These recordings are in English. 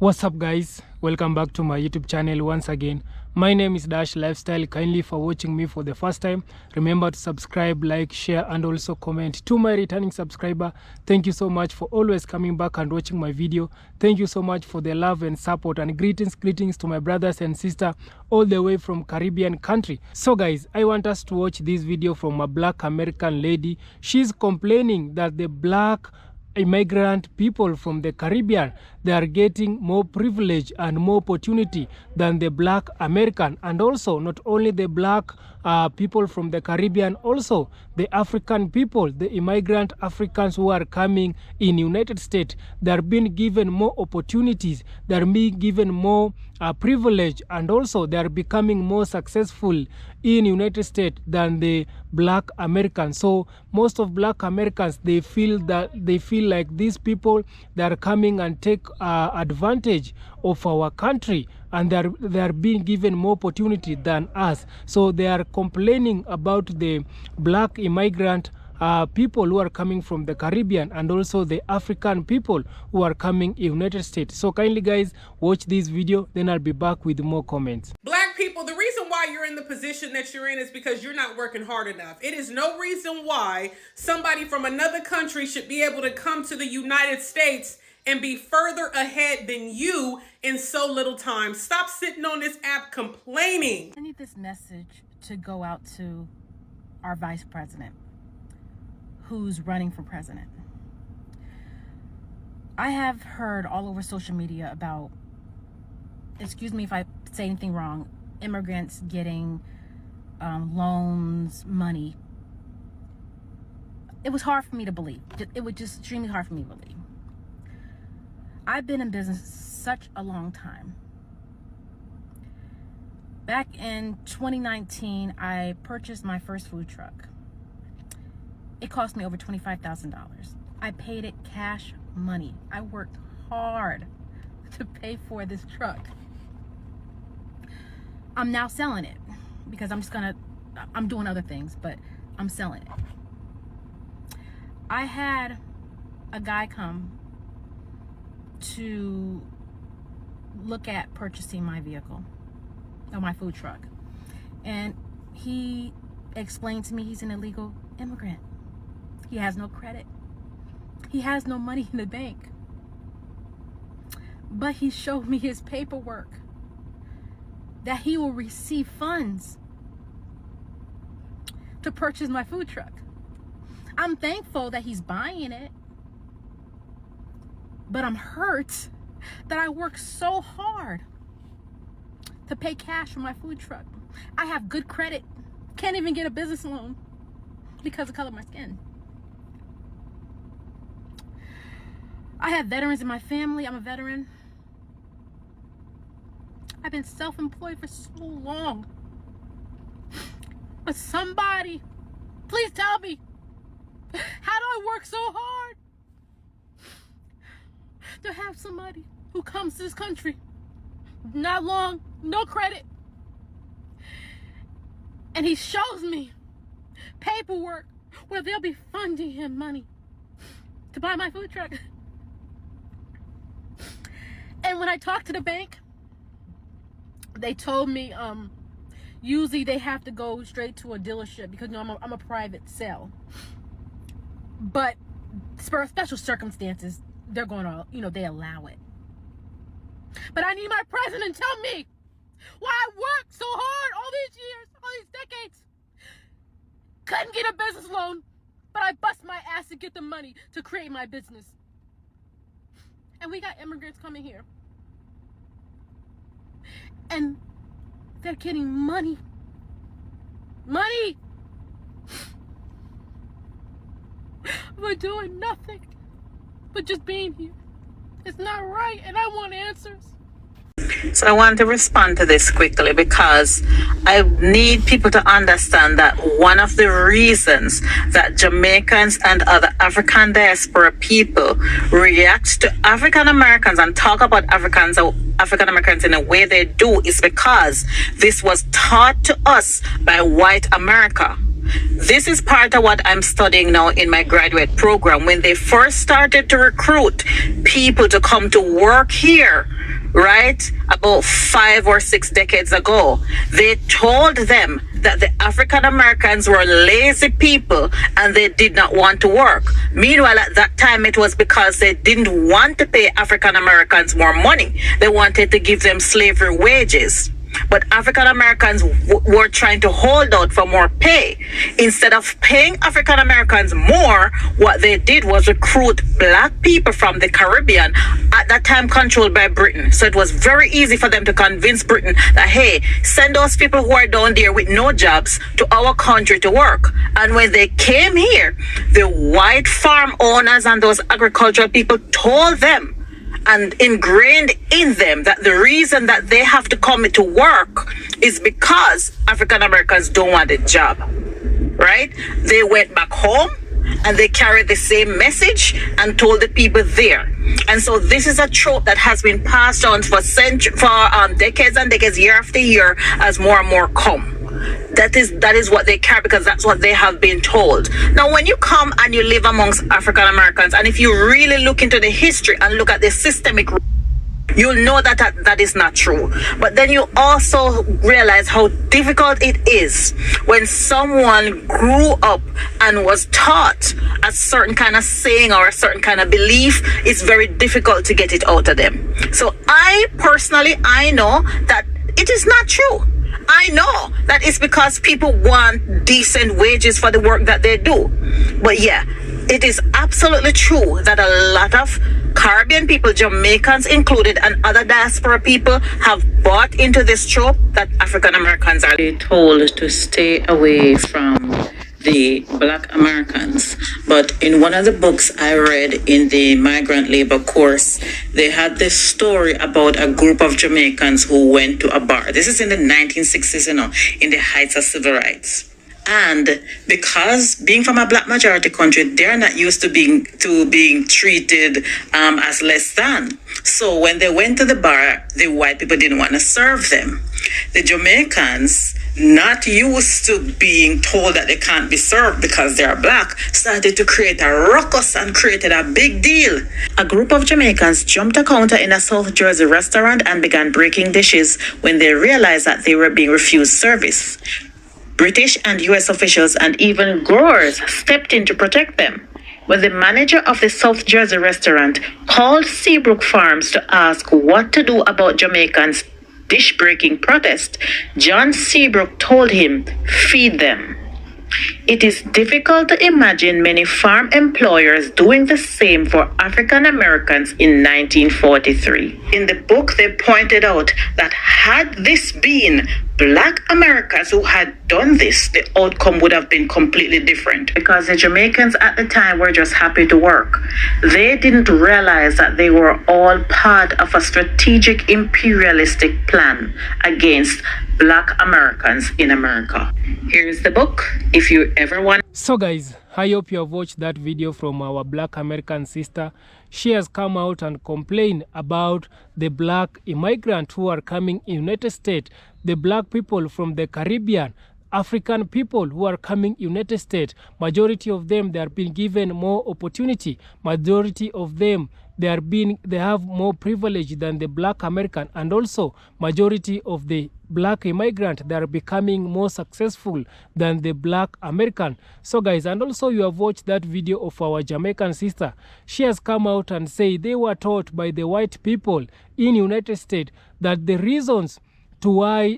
What's up guys, welcome back to my YouTube channel once again. My name is Dash Lifestyle. Kindly for watching me for the first time, remember to subscribe, like, share and also comment. To my returning subscriber, thank you so much for always coming back and watching my video. Thank you so much for the love and support, and greetings to my brothers and sisters all the way from Caribbean country. So guys, I want us to watch this video from a black American lady. She's complaining that the black immigrant people from the Caribbean, they are getting more privilege and more opportunity than the black American. And also not only the black people from the Caribbean, also the African people, the immigrant Africans who are coming in United States, they are being given more opportunities, they are being given more privilege, and also they are becoming more successful in United States than the black Americans. So most of black Americans, they feel like these people, they are coming and take advantage of our country, and they are being given more opportunity than us. So they are complaining about the black immigrant people who are coming from the Caribbean, and also the African people who are coming in United States. So kindly guys, watch this video, then I'll be back with more comments. Black people, the reason why you're in the position that you're in is because you're not working hard enough. It is no reason why somebody from another country should be able to come to the United States and be further ahead than you in so little time. Stop sitting on this app complaining. I need this message to go out to our vice president, who's running for president. I have heard all over social media about, excuse me if I say anything wrong, immigrants getting loans, money. It was hard for me to believe. It was just extremely hard for me to believe. I've been in business such a long time. Back in 2019, I purchased my first food truck. It cost me over $25,000. I paid it cash money. I worked hard to pay for this truck. I'm now selling it because I'm doing other things, but I'm selling it. I had a guy come to look at purchasing my vehicle, or my food truck, and he explained to me he's an illegal immigrant. He has no credit. He has no money in the bank. But he showed me his paperwork that he will receive funds to purchase my food truck. I'm thankful that he's buying it, but I'm hurt that I worked so hard to pay cash for my food truck. I have good credit, can't even get a business loan because of the color of my skin. I have veterans in my family. I'm a veteran. I've been self-employed for so long. But somebody, please tell me, how do I work so hard to have somebody who comes to this country, not long, no credit, and he shows me paperwork where they'll be funding him money to buy my food truck? And when I talked to the bank, they told me usually they have to go straight to a dealership because I'm a private sale. But for special circumstances, they're going to, they allow it. But I need my president to tell me why I worked so hard all these years, all these decades. Couldn't get a business loan, but I bust my ass to get the money to create my business. And we got immigrants coming here, and they're getting money. We're doing nothing but just being here. It's not right, and I want answers. So I want to respond to this quickly because I need people to understand that one of the reasons that Jamaicans and other African diaspora people react to African Americans and talk about African Americans in the way they do is because this was taught to us by white America. This is part of what I'm studying now in my graduate program. When they first started to recruit people to come to work here, right, about 5 or 6 decades ago, they told them that the African Americans were lazy people and they did not want to work. Meanwhile, at that time, it was because they didn't want to pay African Americans more money. They wanted to give them slavery wages. But African Americans were trying to hold out for more pay. Instead of paying African Americans more, what they did was recruit black people from the Caribbean, at that time controlled by Britain. So it was very easy for them to convince Britain that, hey, send those people who are down there with no jobs to our country to work. And when they came here, the white farm owners and those agricultural people told them and ingrained in them that the reason that they have to come to work is because African Americans don't want a job, right? They went back home and they carried the same message and told the people there. And so this is a trope that has been passed on for decades and decades, year after year, as more and more come. That is what they carry, because that's what they have been told. Now, when you come and you live amongst African Americans, and if you really look into the history and look at the systemic, you'll know that is not true. But then you also realize how difficult it is when someone grew up and was taught a certain kind of saying or a certain kind of belief. It's very difficult to get it out of them. So I know that it is not true. I know that it's because people want decent wages for the work that they do. But yeah, it is absolutely true that a lot of Caribbean people, Jamaicans included, and other diaspora people have bought into this trope that African Americans are told to stay away from the Black Americans. But in one of the books I read in the migrant labor course, they had this story about a group of Jamaicans who went to a bar. This is in the 1960s, in the heights of civil rights. And because being from a Black majority country, they're not used to being treated as less than. So when they went to the bar, the white people didn't want to serve them. The Jamaicans, not used to being told that they can't be served because they're Black, started to create a ruckus and created a big deal. A group of Jamaicans jumped a counter in a South Jersey restaurant and began breaking dishes when they realized that they were being refused service. British and US officials and even growers stepped in to protect them. When the manager of the South Jersey restaurant called Seabrook Farms to ask what to do about Jamaicans' dish-breaking protest, John Seabrook told him, "Feed them." It is difficult to imagine many farm employers doing the same for African Americans in 1943. In the book, they pointed out that had this been Black Americans who had done this, the outcome would have been completely different, because the Jamaicans at the time were just happy to work. They didn't realize that they were all part of a strategic imperialistic plan against Black Americans in America. Here's the book if you ever want. So guys, I hope you have watched that video from our Black American sister. She has come out and complained about the Black immigrant who are coming in United States, the Black people from the Caribbean, African people who are coming United States. Majority of them, they are being given more opportunity. Majority of them, they have more privilege than the Black American, and also majority of the Black immigrant, they are becoming more successful than the Black American. So guys, and also you have watched that video of our Jamaican sister. She has come out and say they were taught by the white people in United States that the reasons to why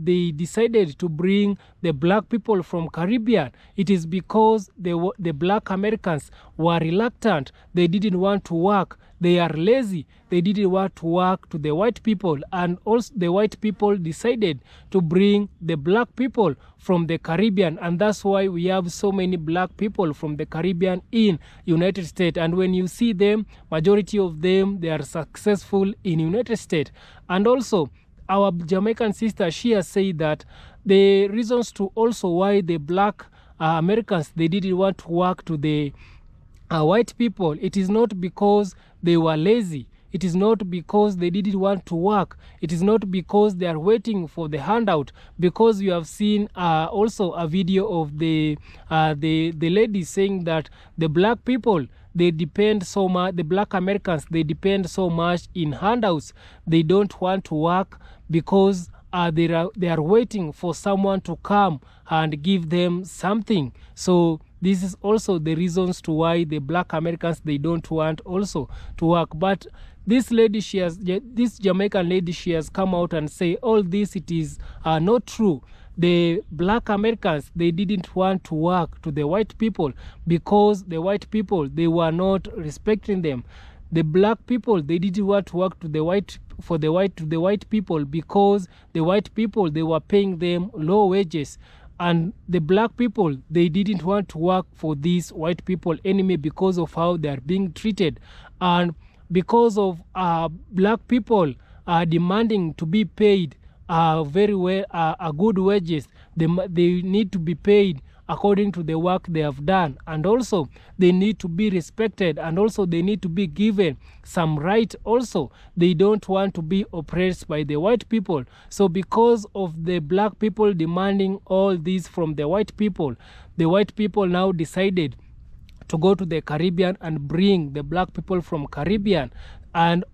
they decided to bring the Black people from Caribbean, it is because the Black Americans were reluctant. They didn't want to work. They are lazy. They didn't want to work to the white people, and also the white people decided to bring the Black people from the Caribbean, and that's why we have so many Black people from the Caribbean in United States. And when you see them, majority of them, they are successful in United States. And also our Jamaican sister, she has said that the reasons to also why the Black Americans, they didn't want to work to the white people, it is not because they were lazy. It is not because they didn't want to work. It is not because they are waiting for the handout. Because you have seen also a video of the lady saying that the black people, they depend so much, the black Americans, they depend so much in handouts. They don't want to work because they are waiting for someone to come and give them something. So this is also the reasons to why the black Americans, they don't want also to work. But this lady, this Jamaican lady, she has come out and say all this, it is not true. The black Americans, they didn't want to work to the white people because the white people, they were not respecting them. The black people, they didn't want to work to the white people because the white people, they were paying them low wages. And the black people, they didn't want to work for these white people anyway because of how they are being treated. And because of black people demanding to be paid very well, good wages, they need to be paid according to the work they have done, and also they need to be respected, and also they need to be given some right also. They don't want to be oppressed by the white people. So because of the black people demanding all this from the white people now decided to go to the Caribbean and bring the black people from Caribbean. And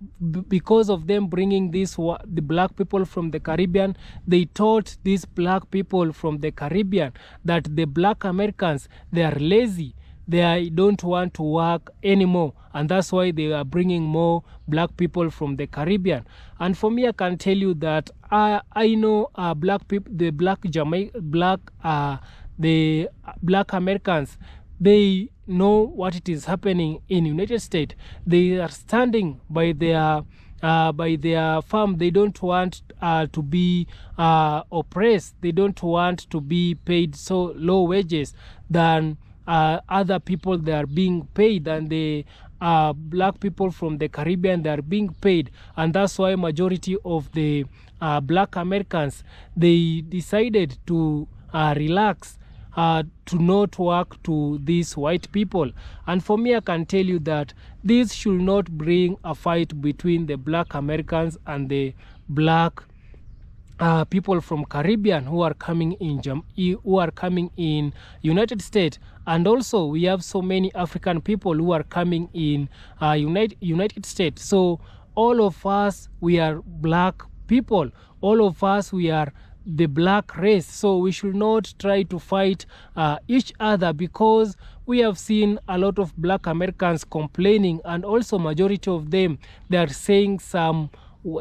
because of them bringing the black people from the Caribbean, they taught these black people from the Caribbean that the black Americans, they are lazy. They don't want to work anymore. And that's why they are bringing more black people from the Caribbean. And for me, I can tell you that I know black people, the black Americans, they know what it is happening in United States. They are standing by their farm. They don't want to be oppressed. They don't want to be paid so low wages than other people. They are being paid, and the black people from the Caribbean, they are being paid. And that's why majority of the black Americans, they decided to relax, to not work to these white people. And for me, I can tell you that this should not bring a fight between the black Americans and the black people from Caribbean who are coming in United States. And also we have so many African people who are coming in United States. So all of us, we are black people. All of us, we are the black race. So we should not try to fight each other, because we have seen a lot of black Americans complaining, and also majority of them, they are saying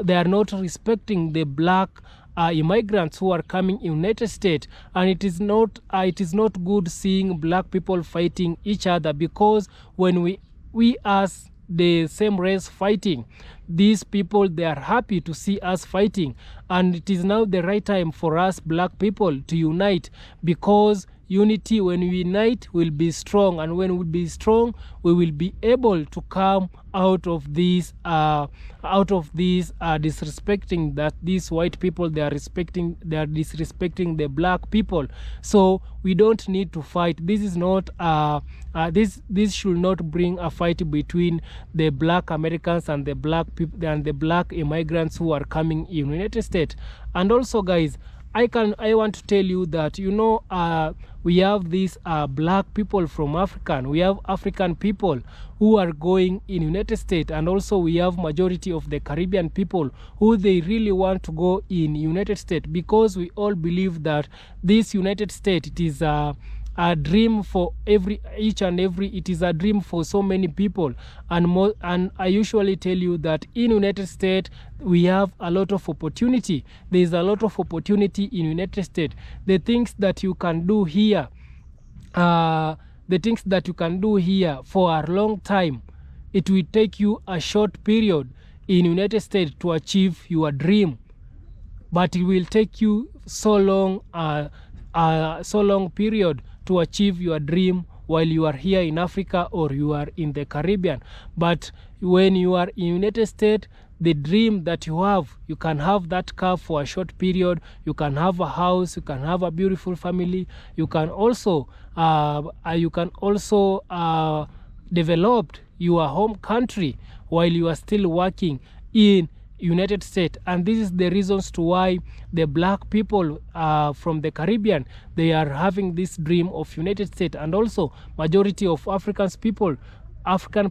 they are not respecting the black immigrants who are coming in United States. And it is not good seeing black people fighting each other, because when we as the same race fighting, these people, they are happy to see us fighting. And it is now the right time for us black people to unite, because unity, when we unite, will be strong. And when we be strong, we will be able to come out of this disrespecting that these white people, they are disrespecting the black people. So we don't need to fight. This is not this should not bring a fight between the black Americans and the black people and the black immigrants who are coming in United States. And also, guys, I want to tell you that, you know, we have these black people from Africa. We have African people who are going in United States, and also we have majority of the Caribbean people who they really want to go in United States, because we all believe that this United States, it is a dream for each and every. It is a dream for so many people, and I usually tell you that in United States we have a lot of opportunity. There is a lot of opportunity in United States. The things that you can do here, for a long time, it will take you a short period in United States to achieve your dream, but it will take you so long period to achieve your dream while you are here in Africa or you are in the Caribbean. But when you are in United States, the dream that you have, you can have that car for a short period, you can have a house, you can have a beautiful family, you can also develop your home country while you are still working in United States. And this is the reasons to why the black people from the Caribbean, they are having this dream of United States. And also majority of African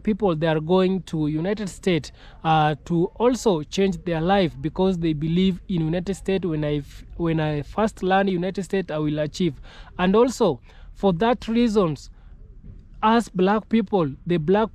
people, they are going to United States to also change their life, because they believe in United States. When I first learn United States, I will achieve. And also for that reasons, as black people, the black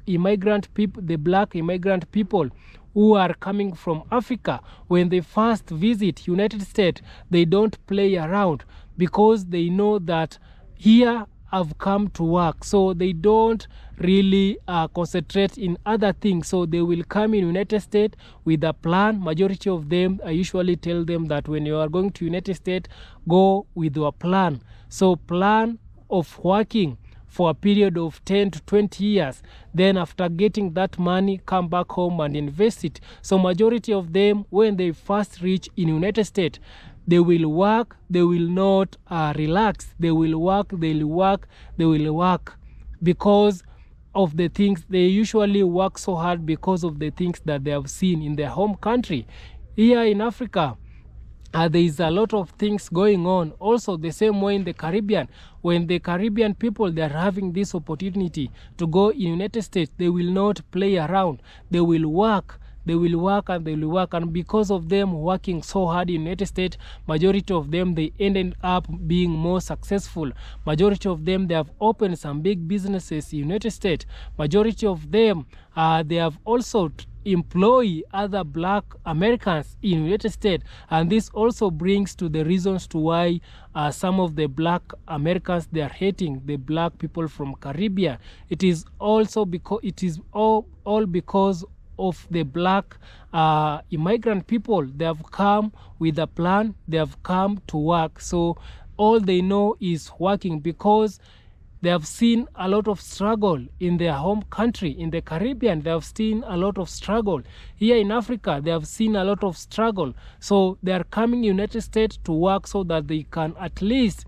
immigrant people who are coming from Africa, when they first visit United States, they don't play around, because they know that here I've come to work. So they don't really concentrate in other things. So they will come in United States with a plan. Majority of them, I usually tell them that when you are going to United States, go with your plan. So plan of working for a period of 10 to 20 years. Then after getting that money, come back home and invest it. So majority of them, when they first reach in United States, they will work, they will not relax. They will work, because of the things. They usually work so hard because of the things that they have seen in their home country. Here in Africa, there is a lot of things going on. Also the same way in the Caribbean, when the Caribbean people, they are having this opportunity to go in United States, they will not play around. They will work, and because of them working so hard in United States, majority of them, they ended up being more successful. Majority of them, they have opened some big businesses in United States. Majority of them, they have also employ other black Americans in United States. And this also brings to the reasons to why some of the black Americans, they are hating the black people from Caribbean. It is also because it is all because of the black immigrant people. They have come with a plan, they have come to work. So all they know is working, because they have seen a lot of struggle in their home country. In the Caribbean, they have seen a lot of struggle. Here in Africa, they have seen a lot of struggle. So they are coming to United States to work, so that they can at least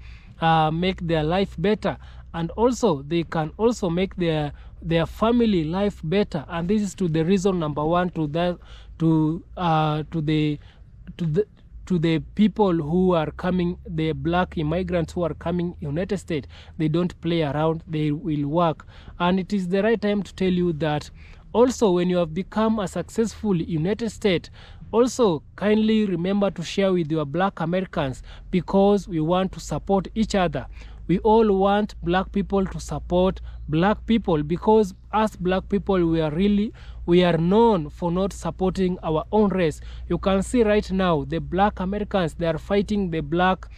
make their life better. And also they can also make their family life better. And this is to the reason number one, to the people who are coming, the black immigrants who are coming United States. They don't play around, they will work. And it is the right time to tell you that also, when you have become a successful United States, also kindly remember to share with your black Americans, because we want to support each other. We all want black people to support black people, because as black people, we are known for not supporting our own race. You can see right now, the black Americans, they are fighting the black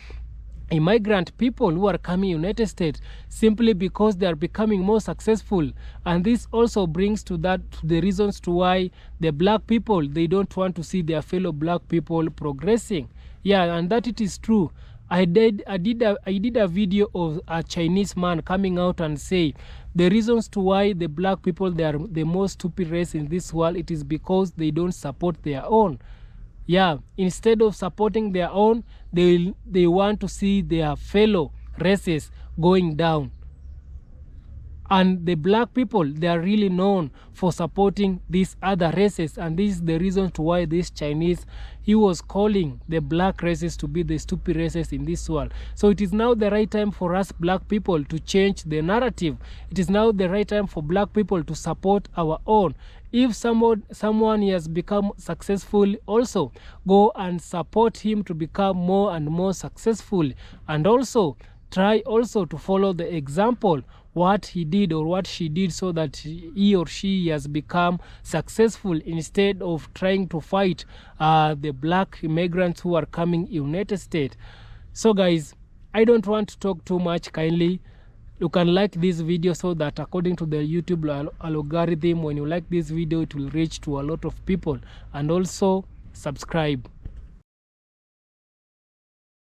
immigrant people who are coming United States, simply because they are becoming more successful. And this also brings to the reasons to why the black people, they don't want to see their fellow black people progressing. Yeah, and that it is true. I did a video of a Chinese man coming out and say the reasons to why the black people, they are the most stupid race in this world. It is because they don't support their own. Yeah, instead of supporting their own, they want to see their fellow races going down. And the black people, they are really known for supporting these other races. And this is the reason to why this Chinese, he was calling the black races to be the stupid races in this world. So it is now the right time for us black people to change the narrative. It is now the right time for black people to support our own. If someone has become successful, also go and support him to become more and more successful. And also try also to follow the example, what he did or what she did, so that he or she has become successful, instead of trying to fight the black immigrants who are coming United States. So guys, I don't want to talk too much. Kindly, you can like this video, so that according to the YouTube algorithm, when you like this video, it will reach to a lot of people. And also subscribe.